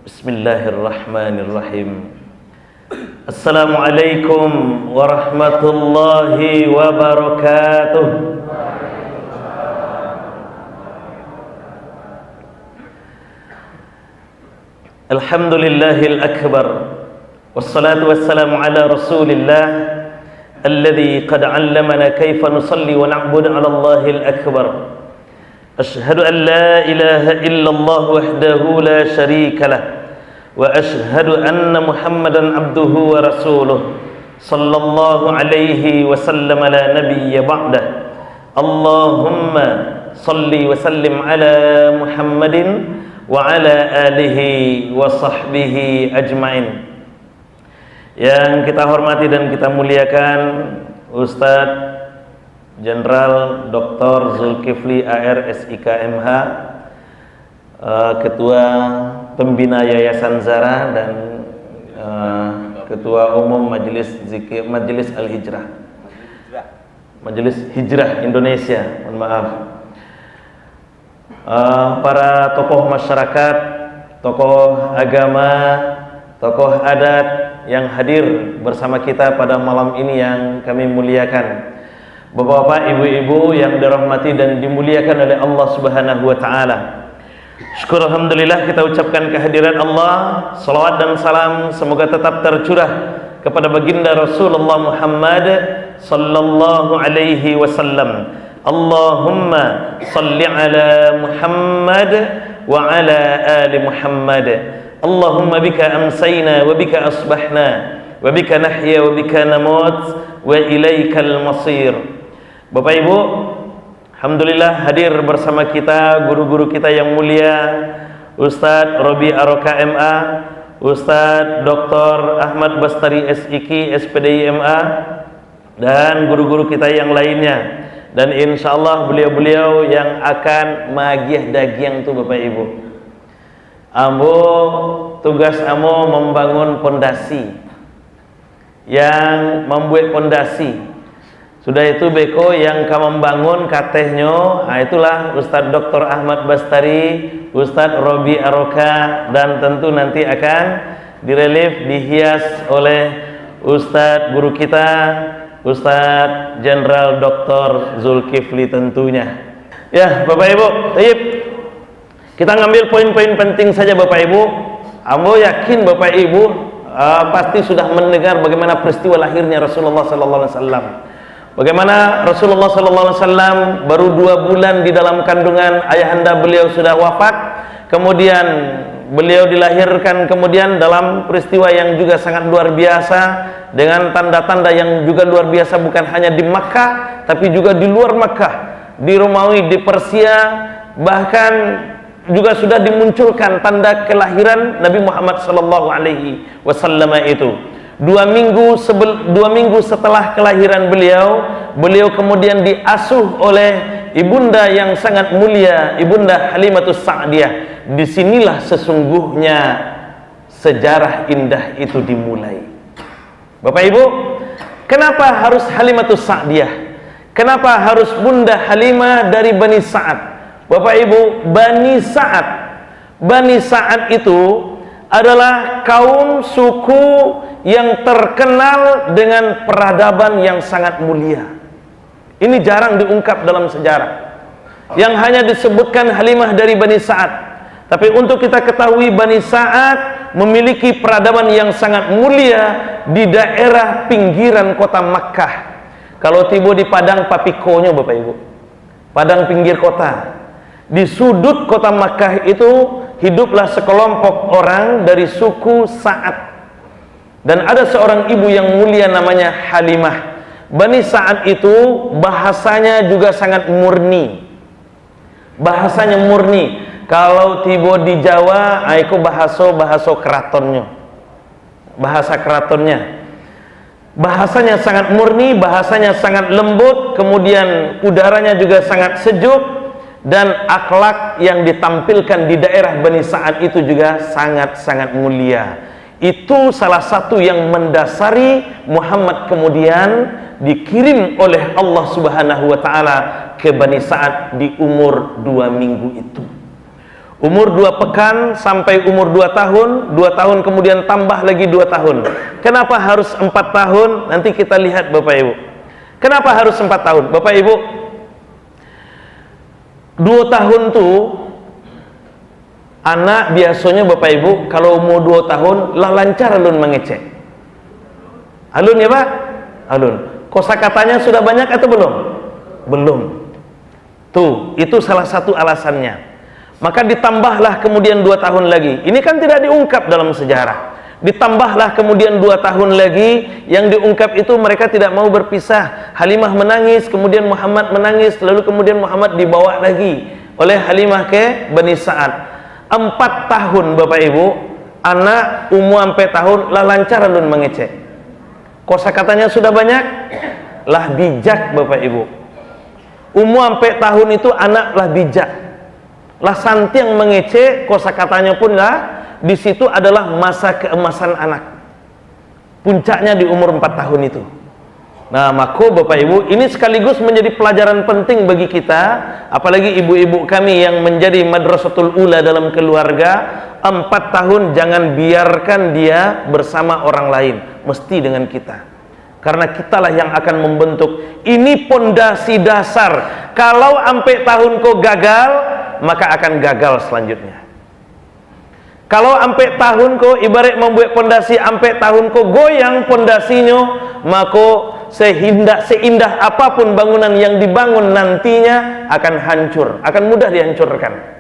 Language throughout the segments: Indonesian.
Bismillahirrahmanirrahim. Assalamualaikum warahmatullahi wabarakatuh. Alhamdulillahil akbar. Wassalatu wassalamu ala rasulillah alladhi qad 'allamana kaifa nusalli wa na'budu 'ala Allahil akbar. Ashhadu an la ilaha illallah wahdahu la syarika lah wa ashhadu anna Muhammadan abduhu wa rasuluh sallallahu alaihi wasallam la nabiyya ba'dah. Allahumma salli wa sallim ala Muhammadin wa ala alihi wa sahbihi ajmain. Yang kita hormati dan kita muliakan Ustadz Jenderal Dr. Zulkifli AR SIK MH, Ketua Pembina Yayasan Zara dan Ketua Umum Majelis Zikir Majelis Al-Hijrah, Majelis Hijrah Indonesia, mohon maaf. Para tokoh masyarakat, tokoh agama, tokoh adat yang hadir bersama kita pada malam ini yang kami muliakan. Bapak-bapak, ibu-ibu yang dirahmati dan dimuliakan oleh Allah Subhanahu wa taala. Syukur alhamdulillah kita ucapkan kehadiran Allah. Salawat dan salam semoga tetap tercurah kepada baginda Rasulullah Muhammad sallallahu alaihi wasallam. Allahumma salli ala Muhammad wa ala ali Muhammad. Allahumma bika amsayna wa bika asbahna wa bika nahya wa bika namut wa ilaikal masir. Bapak Ibu, alhamdulillah hadir bersama kita guru-guru kita yang mulia, Ustadz Robi Aroka MA, Ustadz Dr. Ahmad Bastari SIK SPDI MA, dan guru-guru kita yang lainnya. Dan insya Allah beliau-beliau yang akan magiah dagiang tuh Bapak Ibu. Tugas Ambo membangun pondasi, yang membuat pondasi. Sudah itu beko yang kamu membangun katehnya, nah itulah Ustadz Dr. Ahmad Bastari, Ustadz Robi Aroka, dan tentu nanti akan direlief, dihias oleh Ustadz guru kita, Ustadz Jenderal Dr. Zulkifli tentunya. Ya Bapak Ibu, taib. Kita ngambil poin-poin penting saja Bapak Ibu. Ambo yakin Bapak Ibu pasti sudah mendengar bagaimana peristiwa lahirnya Rasulullah Sallallahu Alaihi Wasallam. Bagaimana Rasulullah SAW baru 2 bulan di dalam kandungan ayahanda beliau sudah wafat, kemudian beliau dilahirkan kemudian dalam peristiwa yang juga sangat luar biasa, dengan tanda-tanda yang juga luar biasa, bukan hanya di Makkah tapi juga di luar Makkah, di Romawi, di Persia, bahkan juga sudah dimunculkan tanda kelahiran Nabi Muhammad SAW itu. 2 minggu setelah kelahiran beliau kemudian diasuh oleh ibunda yang sangat mulia, Ibunda Halimatus Sa'diyah. Disinilah sesungguhnya sejarah indah itu dimulai. Bapak Ibu, kenapa harus Halimatus Sa'diyah? Kenapa harus Bunda Halimah dari Bani Sa'ad? Bapak Ibu, Bani Sa'ad itu adalah kaum suku yang terkenal dengan peradaban yang sangat mulia. Ini jarang diungkap dalam sejarah, yang hanya disebutkan Halimah dari Bani Sa'ad. Tapi untuk kita ketahui, Bani Sa'ad memiliki peradaban yang sangat mulia di daerah pinggiran kota Makkah. Kalau tiba di Padang Papikonya Bapak Ibu, Padang pinggir kota, di sudut kota Makkah itu hiduplah sekelompok orang dari suku Sa'ad. Dan ada seorang ibu yang mulia namanya Halimah. Bani Sa'ad itu bahasanya juga sangat murni. Bahasanya murni. Kalau tiba di Jawa, itu bahasa keratonnya. Bahasa keratonnya. Bahasanya sangat murni, bahasanya sangat lembut, kemudian udaranya juga sangat sejuk, dan akhlak yang ditampilkan di daerah Bani Sa'ad itu juga sangat-sangat mulia. Itu salah satu yang mendasari Muhammad kemudian dikirim oleh Allah Subhanahu wa taala ke Bani Sa'ad di umur 2 minggu itu. Umur 2 pekan sampai umur 2 tahun, 2 tahun kemudian tambah lagi 2 tahun. Kenapa harus 4 tahun? Nanti kita lihat Bapak Ibu. Kenapa harus 4 tahun? Bapak Ibu, 2 tahun tuh anak biasanya Bapak Ibu kalau umur 2 tahun lah lancar alun mengecek. Alun ya Pak? Alun. Kosakatanya sudah banyak atau belum? Belum. Tuh, itu salah satu alasannya. Maka ditambahlah kemudian 2 tahun lagi. Ini kan tidak diungkap dalam sejarah. Ditambahlah kemudian 2 tahun lagi. Yang diungkap itu mereka tidak mau berpisah. Halimah menangis, kemudian Muhammad menangis, lalu kemudian Muhammad dibawa lagi oleh Halimah ke Bani Sa'ad. 4 tahun Bapak Ibu, anak umur 4 tahun lah lancar alun mengecek. Kosakatanya sudah banyak, lah bijak Bapak Ibu. Umur 4 tahun itu anak lah bijak, lah santiang mengecek. Kosakatanya pun lah di situ adalah masa keemasan anak. Puncaknya di umur 4 tahun itu. Nah, maka Bapak Ibu, ini sekaligus menjadi pelajaran penting bagi kita, apalagi ibu-ibu kami yang menjadi madrasatul ula dalam keluarga. 4 tahun jangan biarkan dia bersama orang lain, mesti dengan kita. Karena kitalah yang akan membentuk. Ini pondasi dasar. Kalau sampai tahun kau gagal, maka akan gagal selanjutnya. Kalau sampai tahun kau ibarat membuat pondasi, sampai tahun kau goyang pondasinya, maka seindah apapun bangunan yang dibangun nantinya akan hancur, akan mudah dihancurkan.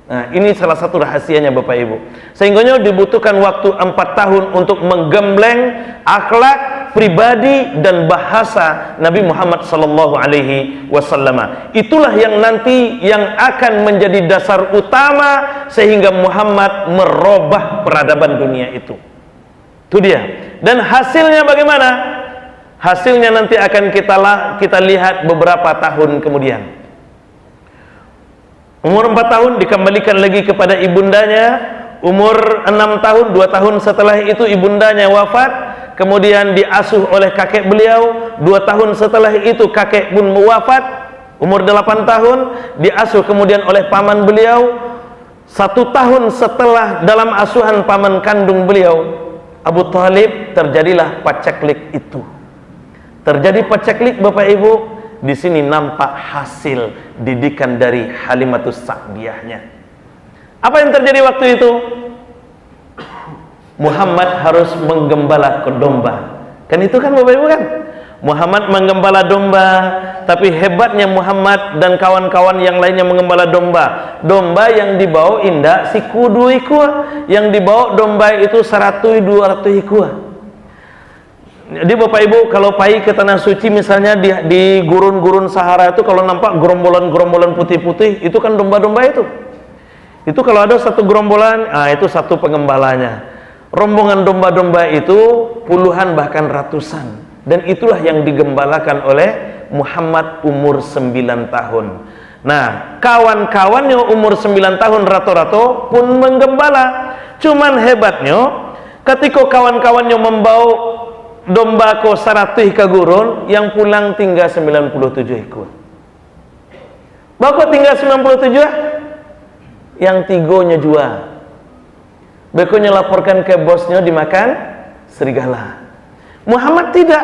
Nah, ini salah satu rahasianya Bapak Ibu. Sehingganya dibutuhkan waktu 4 tahun untuk menggembleng akhlak, pribadi dan bahasa Nabi Muhammad sallallahu alaihi wasallam. Itulah yang nanti yang akan menjadi dasar utama sehingga Muhammad merubah peradaban dunia itu. Itu dia. Dan hasilnya bagaimana? Hasilnya nanti akan kita lihat beberapa tahun kemudian. Umur 4 tahun dikembalikan lagi kepada ibundanya. Umur 6 tahun, 2 tahun setelah itu ibundanya wafat. Kemudian diasuh oleh kakek beliau. 2 tahun setelah itu kakek pun wafat. Umur 8 tahun diasuh kemudian oleh paman beliau. 1 tahun setelah dalam asuhan paman kandung beliau, Abu Thalib, terjadilah paceklik itu. Terjadi paceklik Bapak Ibu. Di sini nampak hasil didikan dari Halimatus Sa'diyahnya. Apa yang terjadi waktu itu? Muhammad harus menggembala ke domba. Kan itu kan Bapak Ibu kan? Muhammad menggembala domba, tapi hebatnya Muhammad dan kawan-kawan yang lainnya menggembala domba. Domba yang dibawa indah si kudu ikua, yang dibawa domba itu 100-200 ikua. Jadi Bapak Ibu kalau pergi ke tanah suci misalnya di gurun-gurun Sahara itu, kalau nampak gerombolan-gerombolan putih-putih, itu kan domba-domba itu. Itu kalau ada satu gerombolan, itu satu pengembalanya. Rombongan domba-domba itu puluhan bahkan ratusan. Dan itulah yang digembalakan oleh Muhammad umur 9 tahun. Nah, kawan-kawannya umur 9 tahun rata-rata pun menggembala. Cuman hebatnya ketika kawan-kawannya membawa domba ko 100 ke gurun, yang pulang tinggal 97 ekor. Bako tinggal 97, yang 3-nya jual. Bekonya laporkan ke bosnya dimakan serigala. Muhammad tidak.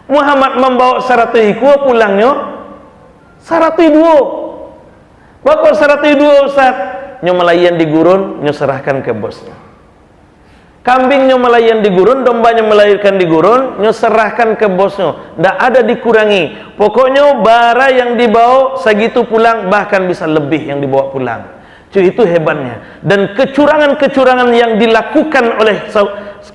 Muhammad membawa 100 ekor, pulangnya 102. Bako 102 Ustaz, nyo melayan di gurun, nyo serahkan ke bosnya. Kambingnya melayan di gurun, dombanya melahirkan di gurun, nyo serahkan ke bosnya. Tidak ada dikurangi. Pokoknya bara yang dibawa segitu pulang, bahkan bisa lebih yang dibawa pulang. Cuy, itu hebatnya. Dan kecurangan-kecurangan yang dilakukan oleh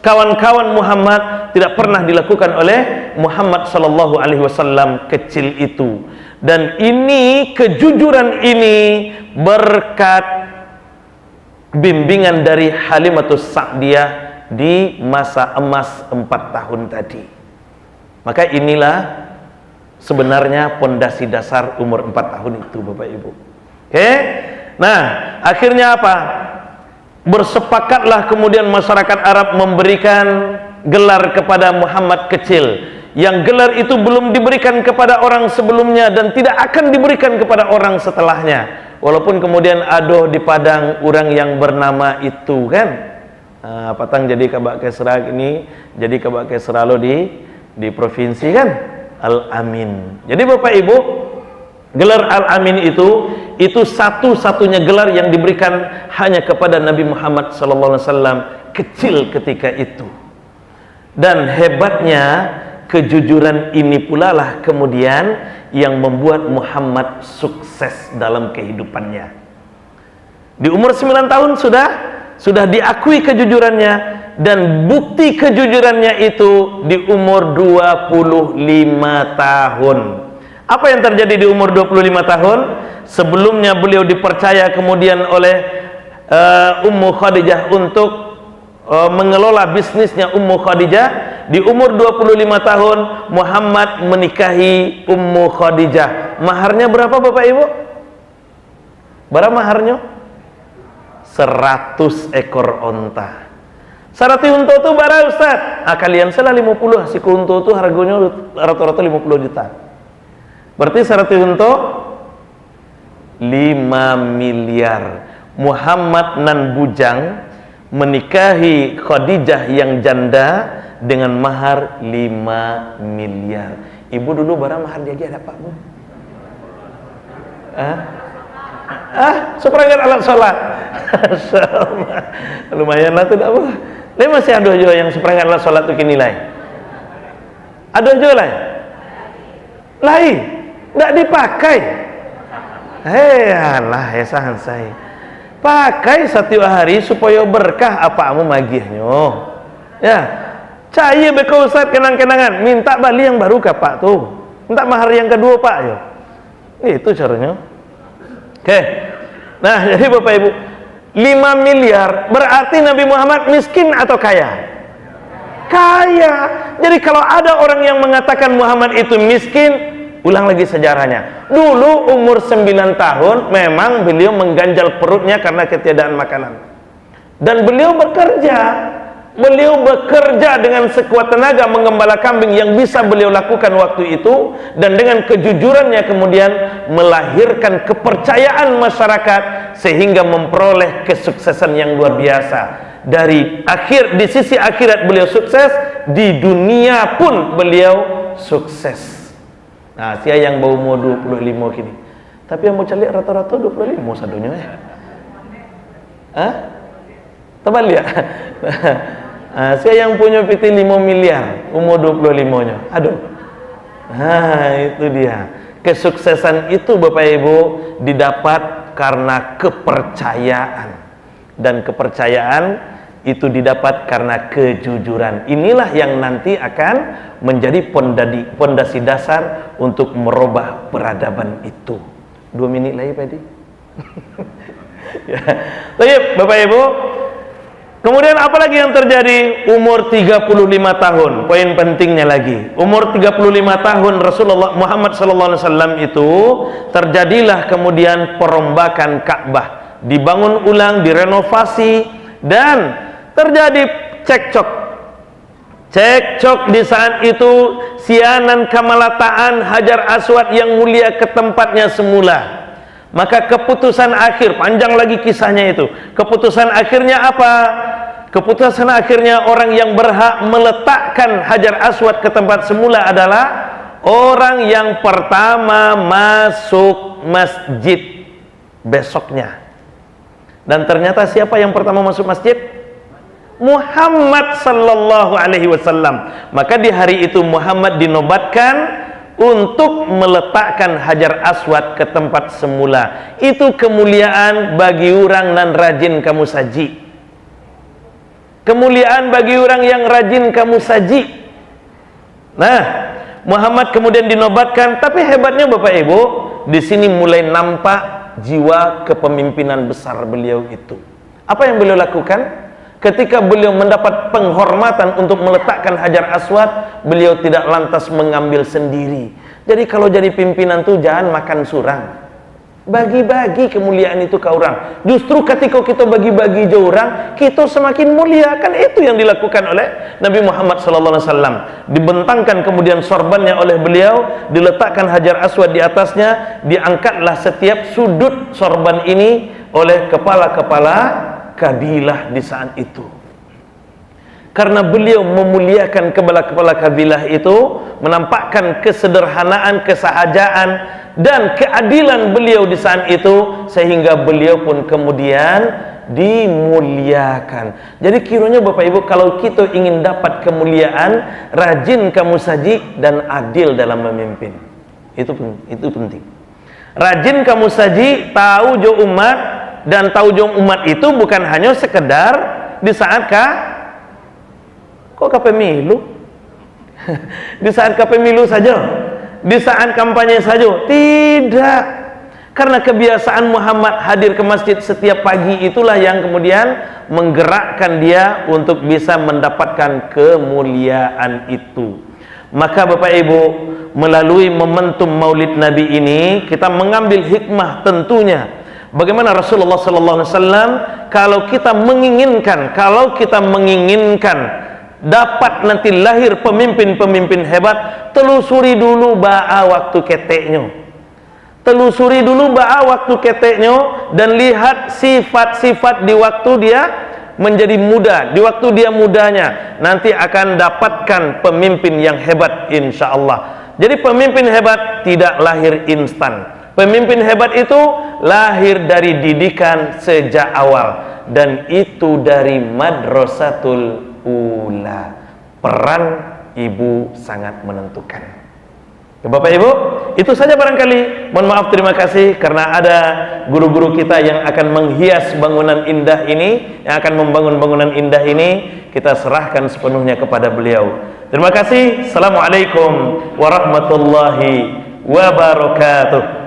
kawan-kawan Muhammad tidak pernah dilakukan oleh Muhammad sallallahu alaihi wasallam kecil itu. Dan ini, kejujuran ini berkat bimbingan dari Halimatus Sa'diyah di masa emas 4 tahun tadi. Maka inilah sebenarnya pondasi dasar umur 4 tahun itu Bapak Ibu. Oke? Nah, akhirnya apa? Bersepakatlah kemudian masyarakat Arab memberikan gelar kepada Muhammad kecil, yang gelar itu belum diberikan kepada orang sebelumnya dan tidak akan diberikan kepada orang setelahnya. walaupun kemudian aduh di padang orang yang bernama itu kan. Patang jadi kabak kesra ini, jadi kabak kesra lo di provinsi kan, Al-Amin. Jadi Bapak Ibu, gelar Al-Amin itu satu-satunya gelar yang diberikan hanya kepada Nabi Muhammad SAW, kecil ketika itu. Dan hebatnya kejujuran ini pula lah kemudian yang membuat Muhammad sukses dalam kehidupannya. Di umur 9 tahun sudah diakui kejujurannya, dan bukti kejujurannya itu di umur 25 tahun. Apa yang terjadi di umur 25 tahun? Sebelumnya beliau dipercaya kemudian oleh Ummu Khadijah untuk mengelola bisnisnya Ummu Khadijah. Di umur 25 tahun Muhammad menikahi Ummu Khadijah. Maharnya berapa Bapak Ibu? Berapa maharnya? 100 ekor onta. 100 unta itu berapa Ustaz? Kalian salah 50, si unta itu harganya rata-rata 50 juta. Berarti 100 unta 5 miliar. Muhammad nan bujang menikahi Khadijah yang janda dengan mahar 5 miliar. Ibu dulu berapa mahar dia ada Pak Bu? Seperangkat alat sholat. Lumayan lah tuh, apa? Ini masih ada juga yang seperangkat alat sholat itu nilai. Ada juga lah. Lain, tidak dipakai. Alah, esahan saya. Pakai setiap hari supaya berkah apamu magihnya. Ya, caya beko Ustaz kenang-kenangan. Minta balik yang baru ke Pak tuh. Minta mahar yang kedua Pak yo. Itu caranya. Oke. Nah, jadi Bapak Ibu, 5 miliar berarti Nabi Muhammad miskin atau kaya? Kaya. Jadi kalau ada orang yang mengatakan Muhammad itu miskin, ulang lagi sejarahnya. Dulu umur 9 tahun memang beliau mengganjal perutnya karena ketiadaan makanan. Dan beliau bekerja. Beliau bekerja dengan sekuat tenaga menggembala kambing yang bisa beliau lakukan waktu itu, dan dengan kejujurannya kemudian melahirkan kepercayaan masyarakat sehingga memperoleh kesuksesan yang luar biasa. Di sisi akhirat beliau sukses, di dunia pun beliau sukses. Nah, saya yang bau mau 25 kini. Tapi yang mau cari rata-rata 25 sadonya ya. Tebal ya? Saya yang punya PT 5 miliar umur 25 nya. Aduh. Itu dia. Kesuksesan itu Bapak Ibu didapat karena kepercayaan. Dan kepercayaan itu didapat karena kejujuran. Inilah yang nanti akan menjadi pondasi dasar untuk merubah peradaban itu. 2 menit lagi Pak Edi. Ya. Baik, Bapak Ibu. Kemudian apa lagi yang terjadi? Umur 35 tahun. Poin pentingnya lagi. Umur 35 tahun Rasulullah Muhammad SAW itu terjadilah kemudian perombakan Ka'bah. Dibangun ulang, direnovasi, dan terjadi cekcok. Cekcok di saat itu, sianan kemalataan Hajar Aswad yang mulia ke tempatnya semula. Maka keputusan akhir, panjang lagi kisahnya itu. Keputusan akhirnya apa? Keputusan akhirnya orang yang berhak meletakkan Hajar Aswad ke tempat semula adalah orang yang pertama masuk masjid besoknya. Dan ternyata siapa yang pertama masuk masjid? Muhammad sallallahu alaihi wasallam. Maka di hari itu Muhammad dinobatkan untuk meletakkan Hajar Aswad ke tempat semula. Itu kemuliaan bagi orang nan rajin kamu saji. Kemuliaan bagi orang yang rajin kamu saji. Nah, Muhammad kemudian dinobatkan, tapi hebatnya Bapak Ibu, di sini mulai nampak jiwa kepemimpinan besar beliau itu. Apa yang beliau lakukan? Ketika beliau mendapat penghormatan untuk meletakkan Hajar Aswad, beliau tidak lantas mengambil sendiri. Jadi kalau jadi pimpinan tuh jangan makan surang. Bagi-bagi kemuliaan itu ke orang. Justru ketika kita bagi-bagi ke orang, kita semakin mulia. Kan itu yang dilakukan oleh Nabi Muhammad SAW. Dibentangkan kemudian sorbannya oleh beliau, diletakkan hajar aswad di atasnya, diangkatlah setiap sudut sorban ini oleh kepala-kepala kabilah di saat itu. Karena beliau memuliakan kepala-kepala kabilah itu, menampakkan kesederhanaan, kesahajaan dan keadilan beliau di saat itu, sehingga beliau pun kemudian dimuliakan. Jadi kiranya Bapak Ibu, kalau kita ingin dapat kemuliaan, rajin kamu saji dan adil dalam memimpin. Itu penting. Rajin kamu saji, tahu jo umat, dan tahu jo umat itu bukan hanya sekedar di saat kok pemilu? Di saat pemilu saja, di saat kampanye saja? Tidak. Karena kebiasaan Muhammad hadir ke masjid setiap pagi itulah yang kemudian menggerakkan dia untuk bisa mendapatkan kemuliaan itu. Maka Bapak Ibu, melalui momentum Maulid Nabi ini kita mengambil hikmah tentunya. Bagaimana Rasulullah SAW kalau kita menginginkan dapat nanti lahir pemimpin-pemimpin hebat, telusuri dulu waktu keteknya. Telusuri dulu waktu keteknya dan lihat sifat-sifat di waktu dia menjadi muda, di waktu dia mudanya, nanti akan dapatkan pemimpin yang hebat insya Allah. Jadi pemimpin hebat tidak lahir instan. Pemimpin hebat itu lahir dari didikan sejak awal, dan itu dari madrasatul ula. Peran ibu sangat menentukan. Bapak Ibu, itu saja barangkali. Mohon maaf, terima kasih karena ada guru-guru kita yang akan menghias bangunan indah ini, yang akan membangun bangunan indah ini. Kita serahkan sepenuhnya kepada beliau. Terima kasih. Assalamualaikum warahmatullahi wabarakatuh.